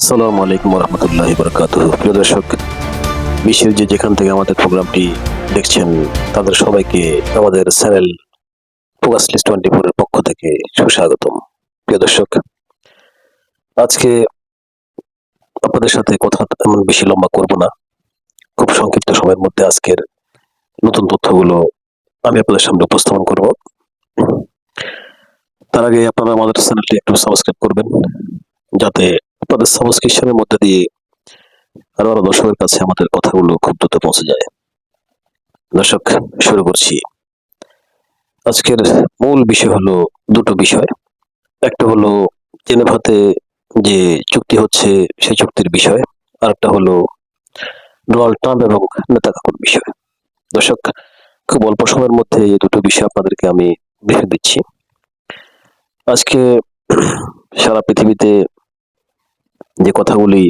আসসালামু আলাইকুম রহমতুল্লাহি বারাকাতুহু। প্রিয় দর্শক, বিশ্বের যেখান থেকে আমাদের প্রোগ্রামটি দেখছেন তাদের সবাইকে আমাদের চ্যানেল ফোকাস লিস্ট 24 এর পক্ষ থেকে সুস্বাগতম। প্রিয় দর্শক, আজকে আপনাদের সাথে কথা তেমন বেশি লম্বা করব না, খুব সংক্ষিপ্ত সময়ের মধ্যে আজকের নতুন তথ্যগুলো আমি আপনাদের সামনে উপস্থাপন করব। তার আগে আপনারা আমাদের চ্যানেলটি একটু সাবস্ক্রাইব করবেন, যাতে আপনাদের সাবস্ক্রিপশনের মধ্যে দিয়ে আরো দর্শকের কাছে আমাদের কথাগুলো খুব দ্রুত পৌঁছে যায়। দর্শক, শুরু করছি। আজকের মূল বিষয় হলো দুটো বিষয়। একটা হলো জেনেভাতে যে চুক্তি হচ্ছে সেই চুক্তির বিষয়, আর একটা হলো ডোনাল্ড ট্রাম্প এবং নেতানিয়াহুর বিষয়। দর্শক, খুব অল্প সময়ের মধ্যে এই দুটো বিষয় আপনাদেরকে আমি ব্রিফিং দিচ্ছি। আজকে সারা পৃথিবীতে যে কথাগুলি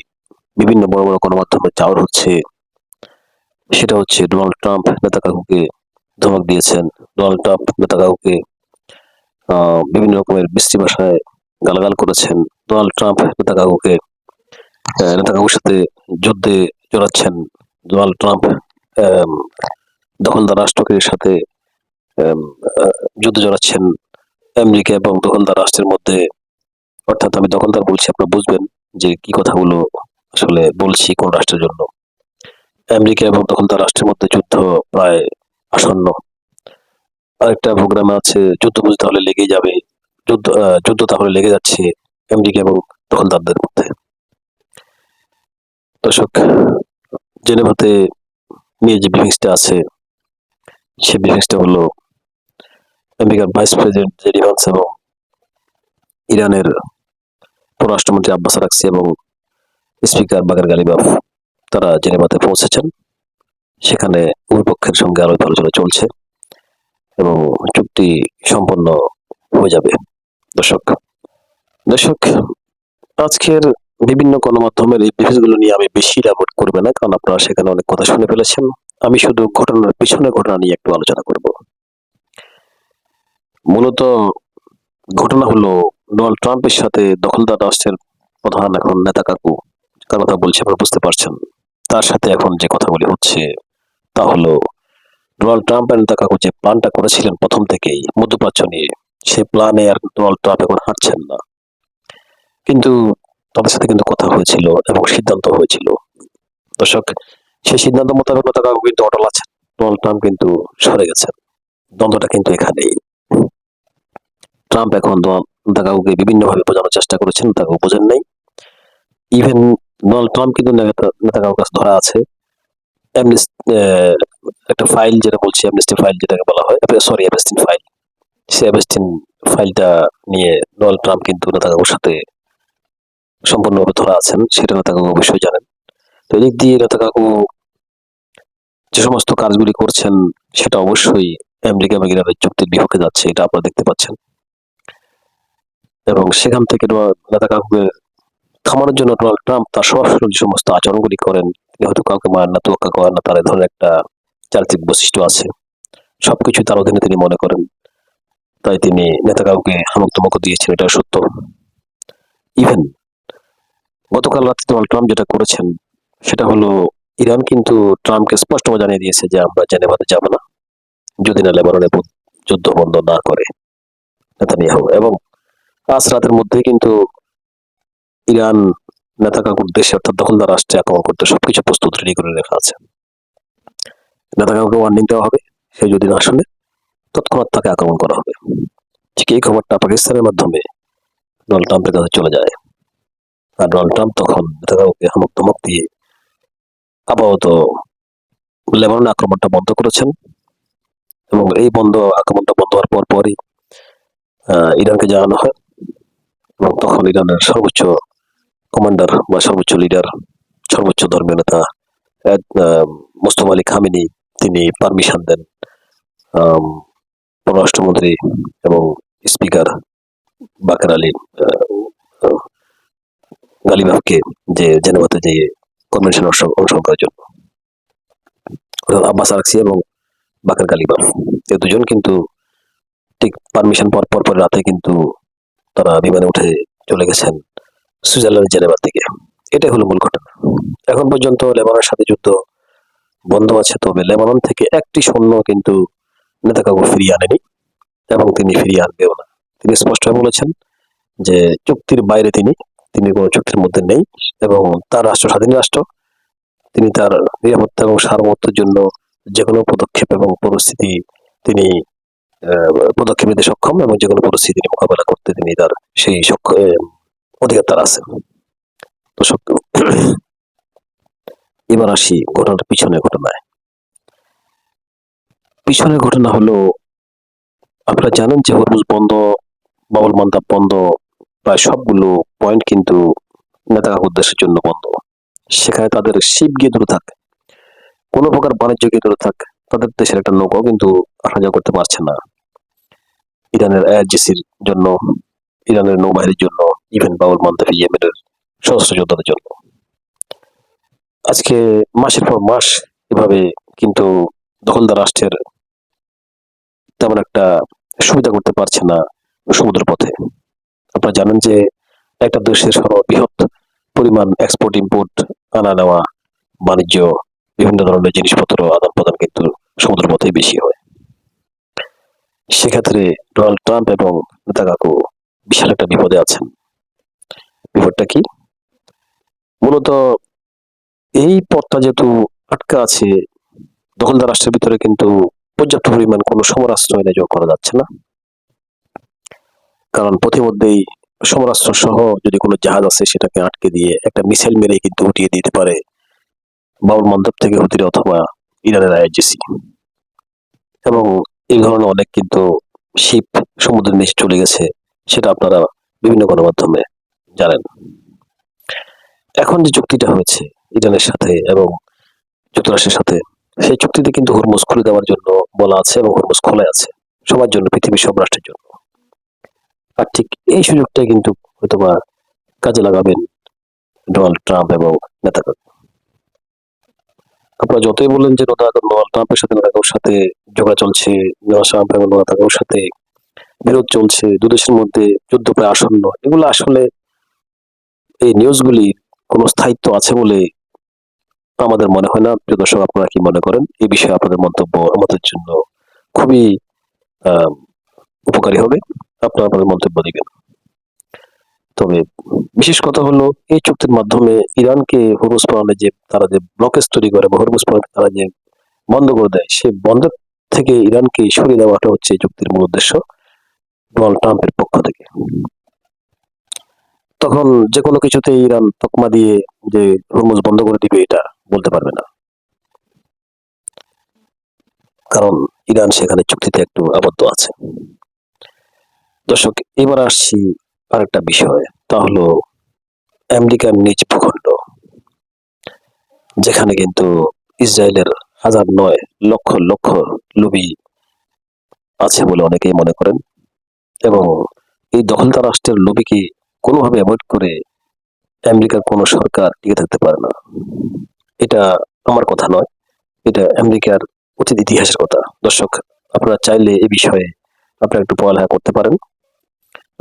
বিভিন্ন বড় বড় গণমাধ্যমে চাওয়ার হচ্ছে, সেটা হচ্ছে ডোনাল্ড ট্রাম্প নেতানিয়াহুকে ধমক দিয়েছেন। ডোনাল্ড ট্রাম্প নেতানিয়াহুকে বিভিন্ন রকমের বিশ্রী ভাষায় গালাগাল করেছেন। ডোনাল্ড ট্রাম্প নেতানিয়াহুর সাথে যুদ্ধে জড়াচ্ছেন। ডোনাল্ড ট্রাম্প দখলদার রাষ্ট্রকে সাথে আম, যুদ্ধে জড়াচ্ছেন আমেরিকা এবং দখলদার রাষ্ট্রের মধ্যে। অর্থাৎ আমি দখলদার বলছি, আপনারা বুঝবেন যে কি কথাগুলো আসলে বলছি কোন রাষ্ট্রের জন্য। আমেরিকা এবং দখলদার রাষ্ট্রের মধ্যে যুদ্ধ প্রায় আসন্ন। আরেকটা প্রোগ্রামে আছে যুদ্ধ বুঝি তাহলে লেগেই যাবে। যুদ্ধ তাহলে লেগে যাচ্ছে আমেরিকা এবং দখলদারদের মধ্যে। দর্শক, জেনেভাতে নিয়ে যে ব্রিফিংসটা আছে, সেই ব্রিফিংসটা হলো আমেরিকার ভাইস প্রেসিডেন্ট জেডি ভান্স এবং ইরানের পররাষ্ট্রমন্ত্রী আব্বাস আরাকচি এবং স্পিকার বাকের গালিবাফ তারা জেনেভাতে পৌঁছেছেন। সেখানে উভয় পক্ষের সঙ্গে আলোচনা চলছে এবং চুক্তি সম্পন্ন হয়ে যাবে। দর্শক দর্শক আজকের বিভিন্ন গণমাধ্যমের এই ব্রিফিংসগুলো নিয়ে আমি বেশি ইলাবোরেট করব না, কারণ আপনারা সেখানে অনেক কথা শুনে ফেলেছেন। আমি শুধু ঘটনার পিছনে ঘটনা নিয়ে একটু আলোচনা করব। মূলত ঘটনা হলো ডোনাল্ড ট্রাম্পের সাথে দখলদার রাষ্ট্রের প্রধান এখন নেতানিয়াহু, কার কথা বলছি আপনারা বুঝতে পারছেন, তার সাথে এখন যে কথাগুলি হচ্ছে তা হলো ডোনাল্ড ট্রাম্প আর নেতানিয়াহু যে প্ল্যানটা করেছিলেন প্রথম থেকেই মধ্যপ্রাচ্য নিয়ে, সেই প্ল্যানে আর ডোনাল্ড ট্রাম্প এখন হাঁটছেন না। কিন্তু তাদের সাথে কিন্তু কথা হয়েছিল এবং সিদ্ধান্ত হয়েছিল। দর্শক, সেই সিদ্ধান্ত মোতাবেক নেতানিয়াহু কিন্তু অটল আছেন, ডোনাল্ড ট্রাম্প কিন্তু সরে গেছেন। দ্বন্দ্বটা কিন্তু এখানেই। ট্রাম্প এখন নেতানিয়াহুকে বিভিন্নভাবে বোঝানোর চেষ্টা করেছেন, তাকে বোঝেন নাই। ইভেন ডোনাল্ড ট্রাম্প কিন্তু নেতানিয়াহুর কাছে ধরা আছে একটা ফাইল, যেটা বলছি অ্যামনেস্টি ফাইল যেটাকে বলা হয়, সরি অ্যাবস্টিন ফাইল। সেই অ্যাবস্টিন ফাইলটা নিয়ে ডোনাল্ড ট্রাম্প কিন্তু নেতানিয়াহুর সাথে সম্পূর্ণভাবে ধরা আছেন, সেটা নেতানিয়াহু অবশ্যই জানেন। তো এদিক দিয়ে নেতানিয়াহু যে সমস্ত কাজগুলি করছেন সেটা অবশ্যই আমেরিকা এবং ইরানের চুক্তির বিপক্ষে যাচ্ছে, এটা আপনারা দেখতে পাচ্ছেন। এবং সেখান থেকে নেতানিয়াহুকে থামানোর জন্য ডোনাল্ড ট্রাম্প তার সরাসরি যে সমস্ত আচরণগুলি করেন, তিনি হয়তো কাউকে মারেন না, তোয়াক্কা করেন না, তার এ ধরনের একটা চারিত্রিক বৈশিষ্ট্য আছে। সবকিছু তার অধীনে তিনি মনে করেন, তাই তিনি নেতানিয়াহুকে হামক দিয়েছেন, এটা সত্য। ইভেন গতকাল রাতে ডোনাল্ড ট্রাম্প যেটা করেছেন সেটা হলো, ইরান কিন্তু ট্রাম্পকে স্পষ্টভাবে জানিয়ে দিয়েছে যে আমরা জেনেভাতে যাব না যদি না লেবাননে যুদ্ধ বন্ধ না করে নেতানিয়াহু। এবং আজ রাতের মধ্যে কিন্তু ইরান নেতানিয়াহুর দেশে অর্থাৎ দখলদার রাষ্ট্রে আক্রমণ করতে সবকিছু প্রস্তুত রেডি করে রাখা আছে। নেতানিয়াহুকে ওয়ার্নিং দেওয়া হবে, সে যদি না শুনে তৎক্ষণাৎ তাকে আক্রমণ করা হবে। ঠিক এই খবরটা পাকিস্তানের মাধ্যমে ডোনাল্ড ট্রাম্পের কাছে চলে যায়, আর ডোনাল্ড ট্রাম্প তখন নেতানিয়াহুকে হামক দিয়ে আপাতত লেবাননে আক্রমণটা বন্ধ করেছেন। এবং এই আক্রমণটা বন্ধ হওয়ার পরই ইরানকে জানানো হয়, এবং তখন ইরানের সর্বোচ্চ কমান্ডার বা সর্বোচ্চ লিডার, সর্বোচ্চ ধর্মীয় নেতা মোস্তফা আলী খামেনি তিনি পারমিশন দেন পররাষ্ট্রমন্ত্রী এবং স্পিকার বাকের আলী গালিবাফকে যে জেনেভাতে যে কনভেনশন অংশগ্রহণ করার জন্য। আব্বাস আরাকচি এবং বাকের গালিবাফ এই দুজন কিন্তু ঠিক পারমিশন পর রাতে কিন্তু তারা বিমানে উঠে চলে গেছেন সুইজারল্যান্ড জেনেভার দিকে। এটাই হলো মূল ঘটনা। এখন পর্যন্ত লেবাননের সাথে যুদ্ধ বন্ধ আছে, তবে লেবানন থেকে একটি সৈন্য কিন্তু নেতানিয়াহু ফিরিয়ে আনেনি এবং তিনি ফিরিয়ে আনবেও না। তিনি স্পষ্টভাবে বলেছেন যে চুক্তির বাইরে তিনি তিনি কোনো চুক্তির মধ্যে নেই এবং তার রাষ্ট্র স্বাধীন রাষ্ট্র। তিনি তার নিরাপত্তা এবং সার্বভৌমত্বের জন্য যেকোনো পদক্ষেপ এবং পরিস্থিতি তিনি পদক্ষেপ নিতে সক্ষম এবং যেকোনো পরিস্থিতি মোকাবেলা করতে তিনি তার সেই অধিকার তার আছে। দর্শক, এবার আসি ঘটনার পিছনের ঘটনায়। পিছনের ঘটনা হলো, আপনারা জানেন যে হরমুজ বন্ধ, বাবুল মান্দাব বন্ধ, প্রায় সবগুলো পয়েন্ট কিন্তু নেতানিয়াহুর উদ্দেশ্যের জন্য বন্ধ। সেখানে তাদের শিপ গিয়ে দূরে থাক, কোনো প্রকার বাণিজ্য গিয়ে দূরে থাক, তাদের দেশের একটা নৌকাও কিন্তু আসা যাওয়া করতে পারছে না। ইরানের আইআরজিসির জন্য, ইরানের নৌবাহিনীর জন্য, ইভেন বাবুল মান্দাব ইয়েমেনের সশস্ত্র যোদ্ধাদের জন্য। আজকে মাসের পর মাস এভাবে কিন্তু দখলদার রাষ্ট্রের তেমন একটা সুবিধা করতে পারছে না সমুদ্র পথে। আপনারা জানেন যে একটা দেশের সর্ববৃহৎ পরিমাণ এক্সপোর্ট ইম্পোর্ট, আনা নেওয়া, বাণিজ্য, বিভিন্ন ধরনের জিনিসপত্র আদান প্রদান কিন্তু সমুদ্র পথেই বেশি হয়। সেক্ষেত্রে ডোনাল্ড ট্রাম্প এবং নেতানিয়াহু বিশাল একটা বিপদে আছেন। বিপদটা কি? মূলত এই পথটা যেহেতু আটকা আছে, দখলদার রাষ্ট্রের ভিতরে কিন্তু পর্যাপ্ত পরিমাণ কোনো সমরাস্ত্র এনে যোগ করা যাচ্ছে না। কারণ প্রতিমধ্যেই সমরাস্ত্র সহ যদি কোনো জাহাজ আছে সেটাকে আটকে দিয়ে একটা মিসাইল মেরে কিন্তু উঠিয়ে দিতে পারে বাবুল মান্দাব থেকে হুতিরা অথবা ইরানের আইআরজিসি। এবং এই ধরনের অনেক কিন্তু শিপ সমুদ্রের নিচে চলে গেছে, সেটা আপনারা বিভিন্ন গণমাধ্যমে জানেন। এখন যে চুক্তিটা হয়েছে ইরানের সাথে এবং যুক্তরাষ্ট্রের সাথে, সেই চুক্তিতে কিন্তু হরমুজ খুলে দেওয়ার জন্য বলা আছে এবং হরমুজ খোলা আছে সবার জন্য, পৃথিবীর সব রাষ্ট্রের জন্য। আর ঠিক এই সুযোগটাই কিন্তু হয়তোবা কাজে লাগাবেন ডোনাল্ড ট্রাম্প এবং নেতানিয়াহু। আপনারা যতই বলেন যে ডোনাল্ড ট্রাম্পের সাথে নেতানিয়াহুর সাথে ঝগড়া চলছে, ডোনাল্ড ট্রাম্প এবং নেতানিয়াহুর সাথে বিরোধ চলছে, দুদেশের মধ্যে যুদ্ধ প্রায় আসন্ন, এগুলো আসলে এই নিউজগুলির কোনো স্থায়িত্ব আছে বলে আমাদের মনে হয় না। প্রিয় দর্শক, আপনারা কি মনে করেন? এই বিষয়ে আপনাদের মন্তব্য আমাদের জন্য খুবই উপকারী হবে। আপনারা আপনাদের মন্তব্য দিবেন। তবে বিশেষ কথা হলো, এই চুক্তির মাধ্যমে ইরানকে হরমুজ প্রণালী যে তারা যে ব্লকেজ তৈরি করে বা হরমুজ প্রণালী তারা যে বন্ধ করে দেয়, সেই বন্ধ থেকে ইরানকে সরিয়ে দেওয়াটা হচ্ছে এই চুক্তির মূল উদ্দেশ্য ডোনাল্ড ট্রাম্পের পক্ষ থেকে। তখন যে কোনো কিছুতে ইরান তকমা দিয়ে যে হরমুজ বন্ধ করে দিবে এটা বলতে পারবে না, কারণ ইরান সেখানে চুক্তিতে একটু আবদ্ধ আছে। দর্শক, এবার আসছি আরেকটা বিষয়, তা হলো আমেরিকার নিজ ভূখণ্ড, যেখানে কিন্তু ইসরায়েলের হাজার নয় লক্ষ লক্ষ লোভী আছে বলে অনেকেই মনে করেন। এবং এই দখলদার রাষ্ট্রের লোভীকে কোনোভাবে অ্যাভয়েড করে আমেরিকার কোনো সরকার টিকে থাকতে পারে না। এটা আমার কথা নয়, এটা আমেরিকার অতীত ইতিহাসের কথা। দর্শক, আপনারা চাইলে এই বিষয়ে আপনারা একটু পড়ালেখা করতে পারেন।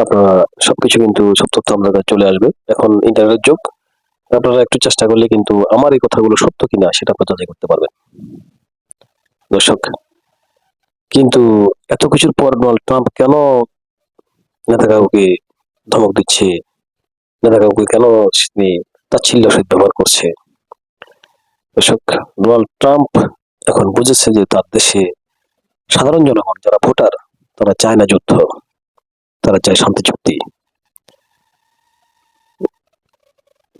আপনারা সবকিছু কিন্তু সব তথ্য আপনার কাছে চলে আসবে। এখন ইন্টারনেটের যুগ, আপনারা একটু চেষ্টা করলে কিন্তু আমার এই কথাগুলো সত্য কিনা সেটা আপনারা যাচাই করতে পারবেন। দর্শক, কিন্তু এত কিছুর পর ডোনাল্ড ট্রাম্প কেন নেতানিয়াহুকে ধমক দিচ্ছে, নেতানিয়াহুকে কেন তিনি তাচ্ছিল্য সহিত ব্যবহার করছে? দর্শক, ডোনাল্ড ট্রাম্প এখন বুঝেছে যে তার দেশে সাধারণ জনগণ যারা ভোটার, তারা চায় না যুদ্ধ, তারা চায় শান্তি চুক্তি।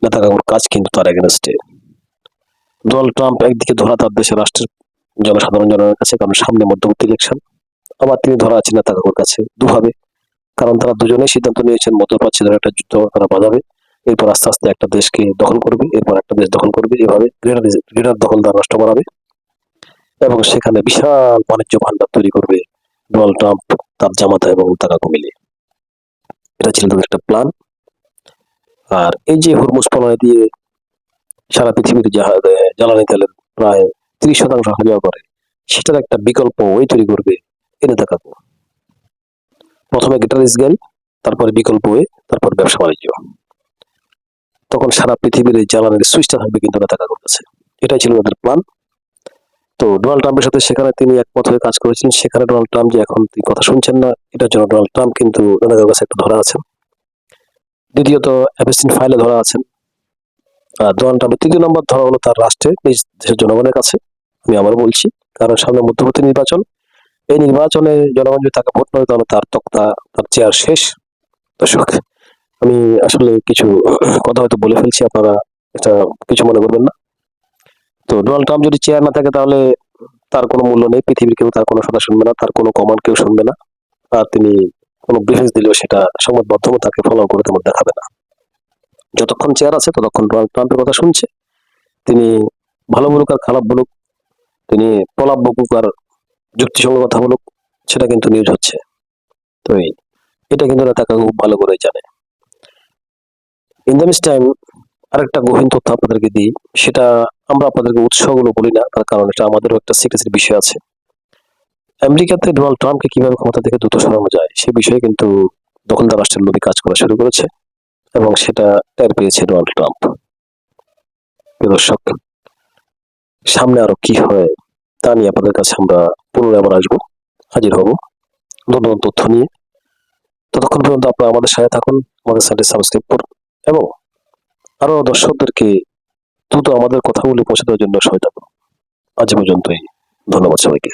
নেতানিয়াহুর কাজ কিন্তু তার এগেনস্টে। ডোনাল্ড ট্রাম্প একদিকে ধরা তার দেশের রাষ্ট্রের সাধারণ জনগণের কাছে, কারণ সামনে মধ্যবর্তী ইলেকশন। আবার তিনি ধরা আছেন নেতানিয়াহুর কাছে দুভাবে, কারণ তারা দুজনেই সিদ্ধান্ত নিয়েছেন মধ্যপ্রাচ্যের একটা যুদ্ধ তারা বাজাবে, এরপর আস্তে আস্তে একটা দেশকে দখল করবে, এরপর একটা দেশ দখল করবে, এভাবে গ্রেটার দখলদার রাষ্ট্র বানাবে এবং সেখানে বিশাল বাণিজ্য ভান্ডার তৈরি করবে ডোনাল্ড ট্রাম্প, তার জামাতা এবং নেতানিয়াহু মিলে। এটা ছিল তাদের একটা প্ল্যান। আর এই যে হরমুজ প্রণালী দিয়ে সারা পৃথিবীতে জ্বালানি তেলের প্রায় 30% আসা যাওয়া করে, সেটার একটা বিকল্প ওই তৈরি করবে এই নেতানিয়াহু। প্রথমে গ্রেটার ইসরায়েল, তারপরে বিকল্প ওয়ে, তারপর ব্যবসা বাণিজ্য। তখন সারা পৃথিবীর এই জ্বালানির সুইচটা থাকবে কিন্তু নেতাকাগুর কাছে। এটাই ছিল তাদের প্ল্যান। তো ডোনাল্ড ট্রাম্পের সাথে সেখানে তিনি একমত হয়ে কাজ করেছিলেন। সেখানে ডোনাল্ড ট্রাম্প যে এখন তিনি কথা শুনছেন না, এটার জন্য ডোনাল্ড ট্রাম্প কিন্তু নেতাকাগুর কাছে একটা ধরা আছেন। দ্বিতীয়ত অ্যাপস্টিন ফাইলে ধরা আছেন। আর ডোনাল্ড ট্রাম্পের তৃতীয় নম্বর ধরা হলো তার রাষ্ট্রে, নিজ দেশের জনগণের কাছে। আমি আবার বলছি, কারণ সামনে মধ্যবর্তী নির্বাচন। এই নির্বাচনে জনগণ যদি তাকে ভোট করে তাহলে তার তক্তা, তার চেয়ার শেষ। দর্শক, আমি আসলে কিছু কথা হয়তো বলে ফেলছি, আপনারা এটা কিছু মনে করবেন না। তো ডোনাল্ড ট্রাম্প যদি চেয়ার না থাকে তাহলে তার কোনো মূল্য নেই, পৃথিবীর কেউ তার কোনো কথা শুনবে না, তার কোনো কমান্ড কেউ শুনবে না। আর তিনি কোনো ব্রিফিংস দিলেও সেটা সংবাদ মাধ্যমে তাকে ফলো করে তেমন দেখাবে না। যতক্ষণ চেয়ার আছে ততক্ষণ ডোনাল্ড ট্রাম্পের কথা শুনছে। তিনি ভালো বলুক আর খারাপ বলুক, তিনি প্রলাপ বকুক আর যুক্তিসঙ্গত কথা বলুক, সেটা কিন্তু নিউজ হচ্ছে। তো এটা কিন্তু তাকে খুব ভালো করে জানে। ইন দ্য মিস টাইম আরেকটা গহীন তথ্য আপনাদেরকে দিই, সেটা আমরা আপনাদেরকে উৎসগুলো বলি না, তার কারণ এটা আমাদেরও একটা সিক্রেসির বিষয় আছে। আমেরিকাতে ডোনাল্ড ট্রাম্পকে কিভাবে ক্ষমতা থেকে দ্রুত সরানো যায় সে বিষয়ে কিন্তু দখলদার রাষ্ট্রের লবি কাজ করা শুরু করেছে, এবং সেটা টের পেয়েছে ডোনাল্ড ট্রাম্প। প্রিয় দর্শক, সামনে আরো কি হয় তা নিয়ে আপনাদের কাছে আমরা পুনরায় আবার আসবো, হাজির হব নতুন নতুন তথ্য নিয়ে। ততক্ষণ পর্যন্ত আপনারা আমাদের সাথে থাকুন, আমাদের চ্যানেলটি সাবস্ক্রাইব করুন, এবং আরো দর্শকদেরকে দ্রুত আমাদের কথাগুলি পৌঁছে দেওয়ার জন্য সহায়তা করুন। আজ পর্যন্তই, ধন্যবাদ সবাইকে।